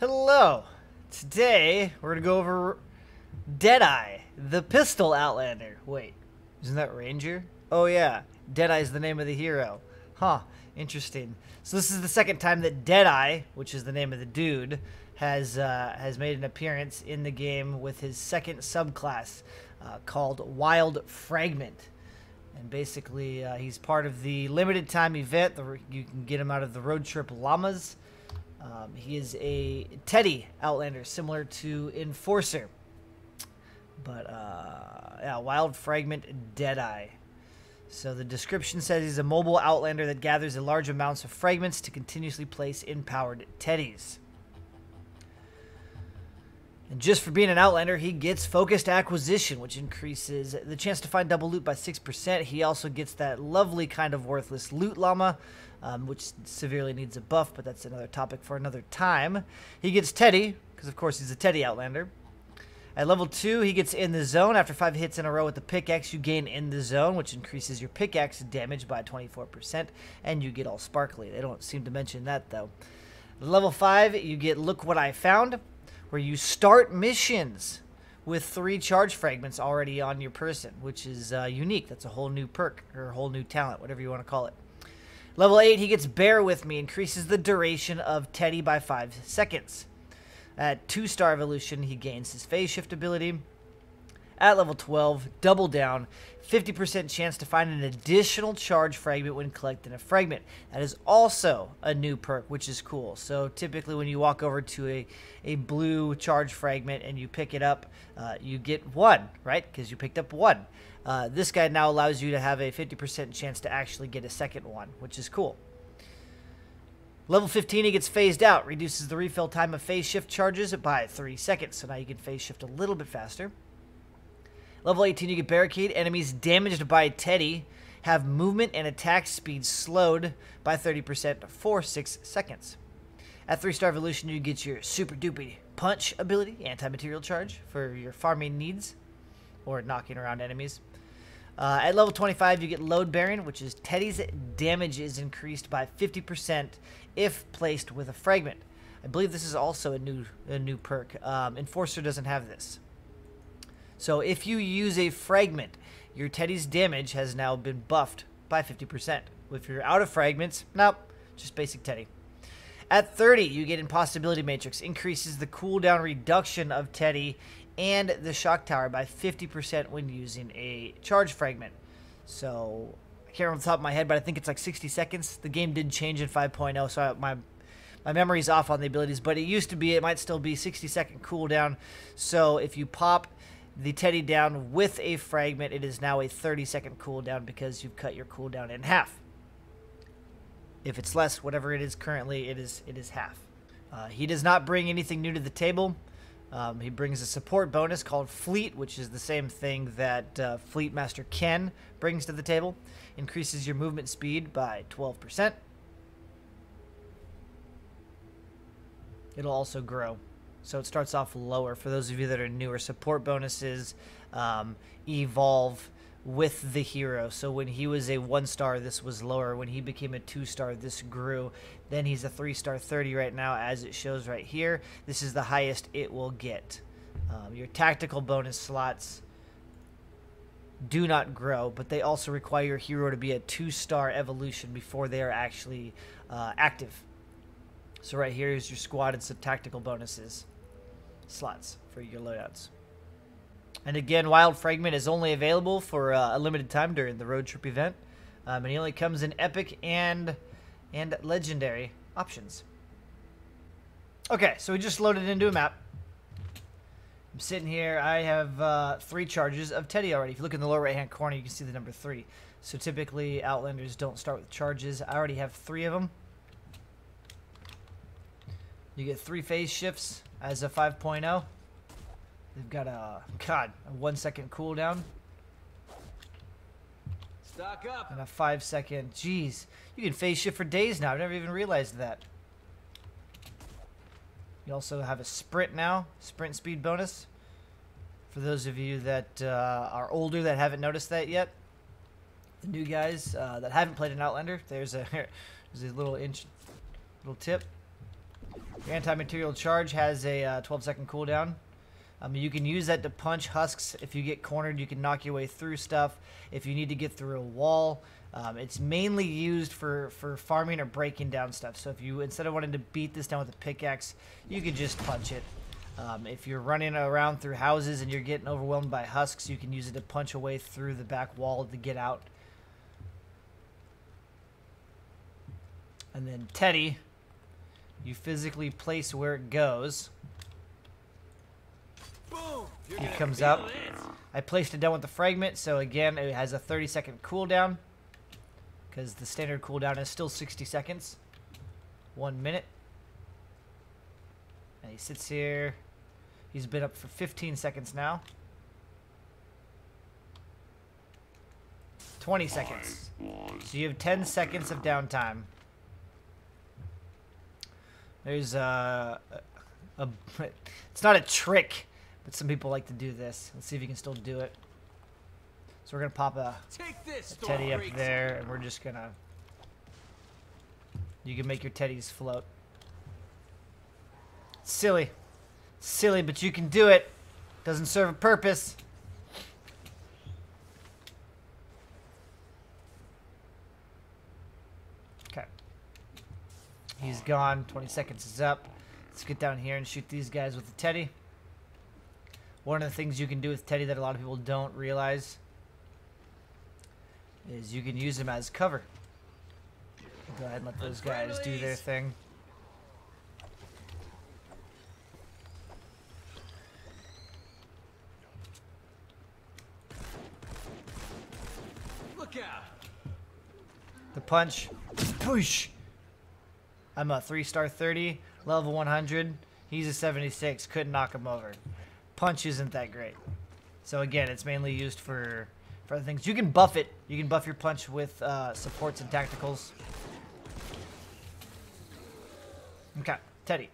Hello! Today, we're gonna go over Deadeye, the pistol Outlander. Wait, isn't that Ranger? Oh yeah, Deadeye is the name of the hero. Huh, interesting. So this is the second time that Deadeye, which is the name of the dude, has made an appearance in the game with his second subclass called Wild Fragment. And basically, he's part of the limited time event. You can get him out of the road trip llamas. He is a Teddy Outlander, similar to Enforcer. But, yeah, Wild Fragment Deadeye. So the description says he's a mobile Outlander that gathers a large amounts of fragments to continuously place in powered Teddies. And just for being an Outlander, he gets Focused Acquisition, which increases the chance to find double loot by 6%. He also gets that lovely kind of worthless Loot Llama, which severely needs a buff, but that's another topic for another time. He gets Teddy, because of course he's a Teddy Outlander. At level 2, he gets In the Zone. After 5 hits in a row with the pickaxe, you gain In the Zone, which increases your pickaxe damage by 24%, and you get all sparkly. They don't seem to mention that, though. Level 5, you get Look What I Found, where you start missions with 3 charge fragments already on your person, which is unique. That's a whole new perk, or a whole new talent, whatever you want to call it. Level 8, he gets Bear With Me, increases the duration of Teddy by 5 seconds. At 2-star evolution, he gains his phase shift ability. At level 12, Double Down, 50% chance to find an additional charge fragment when collecting a fragment. That is also a new perk, which is cool. So typically when you walk over to a blue charge fragment and you pick it up, you get 1, right? Because you picked up 1. This guy now allows you to have a 50% chance to actually get a second one, which is cool. Level 15, he gets Phased Out, reduces the refill time of phase shift charges by 3 seconds. So now you can phase shift a little bit faster. Level 18, you get Barricade. Enemies damaged by Teddy have movement and attack speed slowed by 30% for 6 seconds. At 3-star evolution, you get your Super Duper Punch ability, anti-material charge for your farming needs or knocking around enemies. At level 25, you get Load Bearing, which is Teddy's damage is increased by 50% if placed with a fragment. I believe this is also a new perk. Enforcer doesn't have this. So if you use a fragment, your Teddy's damage has now been buffed by 50%. If you're out of fragments, nope, just basic Teddy. At 30, you get Impossibility Matrix, increases the cooldown reduction of Teddy and the shock tower by 50% when using a charge fragment. So I can't remember off the top of my head, but I think it's like 60 seconds. The game did change in 5.0, so my memory's off on the abilities, but it used to be, it might still be 60-second cooldown. So if you pop the Teddy down with a fragment, it is now a 30-second cooldown because you've cut your cooldown in half. If it's less, whatever it is currently, it is half. He does not bring anything new to the table. He brings a support bonus called Fleet, which is the same thing that Fleet Master Ken brings to the table. Increases your movement speed by 12%. It'll also grow. So it starts off lower. For those of you that are newer, support bonuses evolve with the hero. So when he was a 1-star, this was lower. When he became a 2-star, this grew. Then he's a 3-star 30 right now, as it shows right here. This is the highest it will get. Your tactical bonus slots do not grow, but they also require your hero to be a 2-star evolution before they are actually active. So right here is your squad and some tactical bonuses slots for your loadouts. And again, Wild Fragment is only available for a limited time during the road trip event. And he only comes in epic and legendary options. Okay, so we just loaded into a map. I'm sitting here. I have 3 charges of Teddy already. If you look in the lower right-hand corner, you can see the number 3. So typically, Outlanders don't start with charges. I already have 3 of them. You get 3 phase shifts as a 5.0. They've got a 1-second cooldown. Stock up. And a 5-second. Jeez, you can phase shift for days now. I've never even realized that. You also have a sprint now, sprint speed bonus. For those of you that are older that haven't noticed that yet, the new guys that haven't played an Outlander, there's a little tip. Your anti-material charge has a 12-second cooldown. You can use that to punch husks. If you get cornered, you can knock your way through stuff. If you need to get through a wall, it's mainly used for farming or breaking down stuff. So if you, instead of wanting to beat this down with a pickaxe, you can just punch it. If you're running around through houses and you're getting overwhelmed by husks, you can use it to punch a way through the back wall to get out. And then Teddy, you physically place where it goes. Boom! He comes up. I placed it down with the fragment, so again, it has a 30-second cooldown because the standard cooldown is still 60 seconds. 1 minute. And he sits here. He's been up for 15 seconds now. 20 seconds. So you have 10 seconds of downtime. There's it's not a trick, but some people like to do this. Let's see if you can still do it. So we're gonna pop a teddy up there, and we're just gonna. You can make your teddies float. Silly, silly, but you can do it. Doesn't serve a purpose. Okay. He's gone. 20 seconds is up. Let's get down here and shoot these guys with the teddy. One of the things you can do with teddy that a lot of people don't realize is you can use them as cover. Go ahead and let those guys do their thing. Look out! The punch. Push! I'm a 3-star 30, level 100. He's a 76. Couldn't knock him over. Punch isn't that great. So again, it's mainly used for other things. You can buff it. You can buff your punch with supports and tacticals. Okay, Teddy.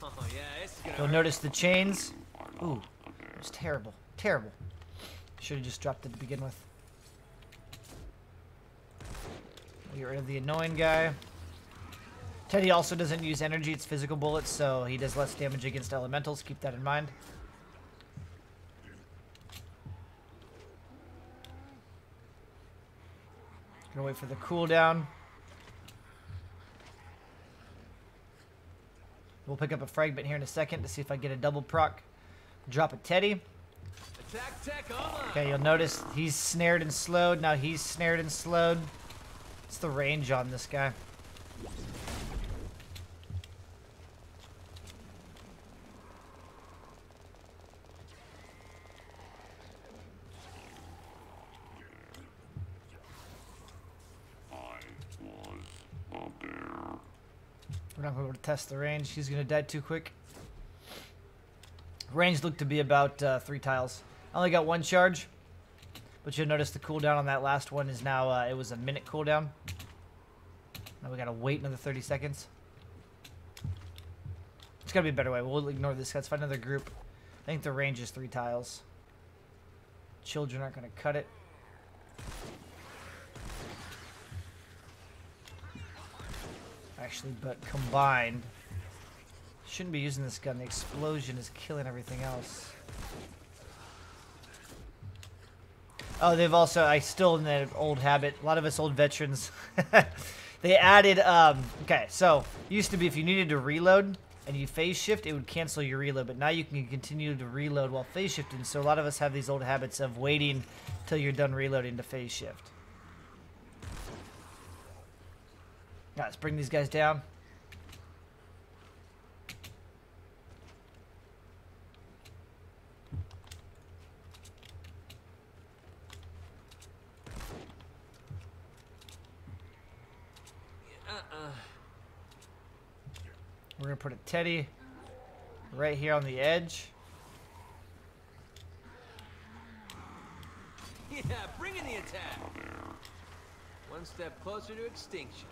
Oh yeah, it's gonna You'll hurt. notice the chains. Ooh, it was terrible. Terrible. Should have just dropped it to begin with. Get rid of the annoying guy. Teddy also doesn't use energy, it's physical bullets, so he does less damage against elementals. Keep that in mind. Gonna wait for the cooldown. We'll pick up a fragment here in a second to see if I get a double proc. Drop a Teddy. Attack tech online. Okay, you'll notice he's snared and slowed. Now he's snared and slowed. What's the range on this guy? We're not going to test the range. He's going to die too quick. Range looked to be about 3 tiles. I only got 1 charge, but you'll notice the cooldown on that last one is now, it was a minute cooldown. Now we got to wait another 30 seconds. It's got to be a better way. We'll ignore this. Let's find another group. I think the range is 3 tiles. Children aren't going to cut it. Actually, but combined, shouldn't be using this gun. The explosion is killing everything else. Oh, they've also, I still in the old habit, a lot of us old veterans, they added, okay, so used to be if you needed to reload and you phase shift, it would cancel your reload, but now you can continue to reload while phase shifting, so a lot of us have these old habits of waiting till you're done reloading to phase shift. Now, let's bring these guys down. We're going to put a Teddy right here on the edge. Yeah, bring in the attack. One step closer to extinction.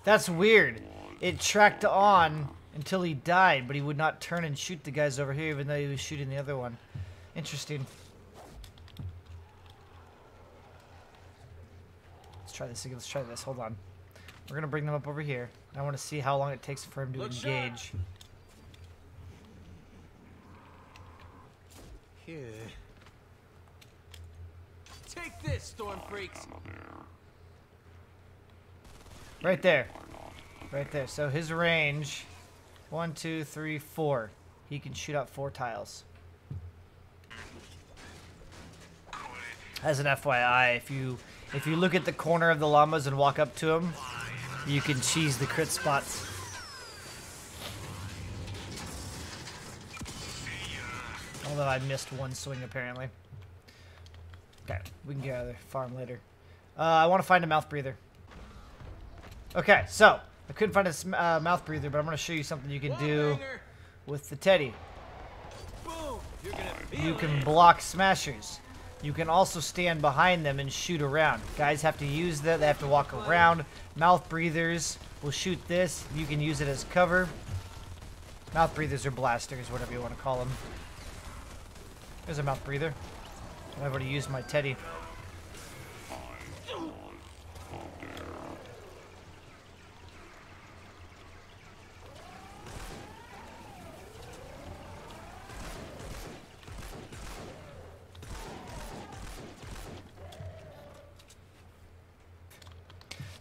That's weird. it tracked on until he died, but he would not turn and shoot the guys over here, even though he was shooting the other one. Interesting. Let's try this again. Let's try this. Hold on. We're going to bring them up over here. I want to see how long it takes for him to engage. Here. Take this, storm freaks. Right there. Right there. So his range, 1, 2, 3, 4. He can shoot out 4 tiles. As an FYI, if you look at the corner of the llamas and walk up to them, you can cheese the crit spots. Although I missed one swing apparently. Okay, we can get out of the farm later. I want to find a mouth breather. Okay, so I couldn't find a mouth breather, but I'm going to show you something you can do with the Teddy. Boom. You're gonna You can block smashers. You can also stand behind them and shoot around. Guys have to use that. They have to walk around. Mouth breathers will shoot this. You can use it as cover. Mouth breathers or blasters, whatever you want to call them. There's a mouth breather. I've already used my Teddy.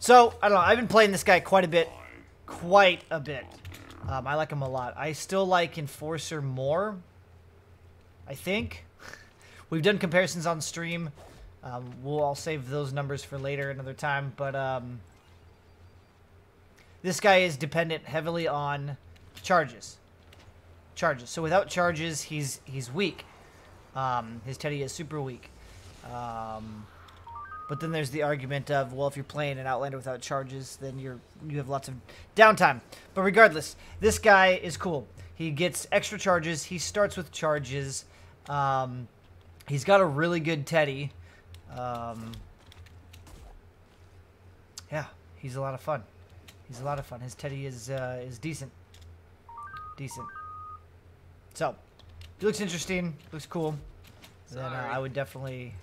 So, I don't know, I've been playing this guy quite a bit. I like him a lot. I still like Enforcer more, I think. We've done comparisons on stream. I'll save those numbers for later another time. But this guy is dependent heavily on charges. So without charges, he's weak. His Teddy is super weak. But then there's the argument of, well, if you're playing an Outlander without charges, then you have lots of downtime. But regardless, this guy is cool. He gets extra charges. He starts with charges. He's got a really good Teddy. Yeah, he's a lot of fun. His Teddy is decent. So, he looks interesting. Looks cool. Then I would definitely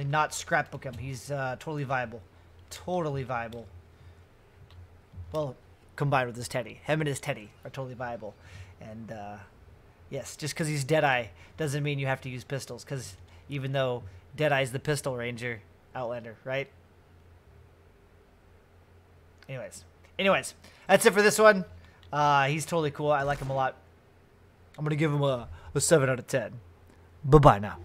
not scrapbook him. He's totally viable. Well, combined with his Teddy. Him and his Teddy are totally viable. And yes, just because he's Deadeye doesn't mean you have to use pistols. Because even though Deadeye's the pistol ranger, Outlander, right? Anyways, that's it for this one. He's totally cool. I like him a lot. I'm gonna give him a 7 out of 10. Bye bye now.